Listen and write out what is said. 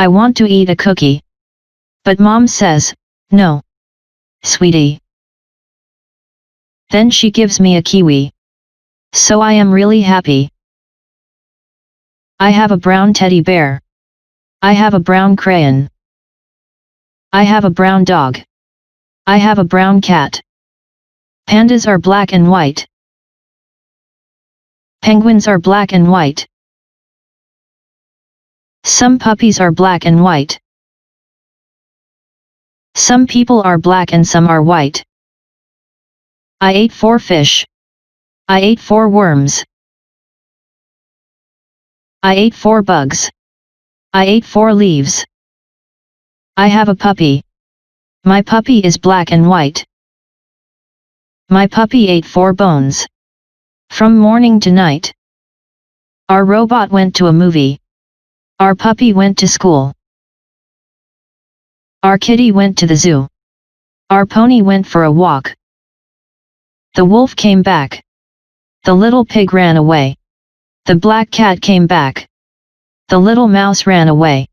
I want to eat a cookie. But Mom says, no. Sweetie. Then she gives me a kiwi. So I am really happy. I have a brown teddy bear. I have a brown crayon. I have a brown dog. I have a brown cat. Pandas are black and white. Penguins are black and white. Some puppies are black and white. Some people are black and some are white. I ate 4 fish. I ate 4 worms. I ate 4 bugs. I ate 4 leaves. I have a puppy. My puppy is black and white. My puppy ate 4 bones. From morning to night. Our robot went to a movie. Our puppy went to school. Our kitty went to the zoo. Our pony went for a walk. The wolf came back. The little pig ran away. The black cat came back. The little mouse ran away.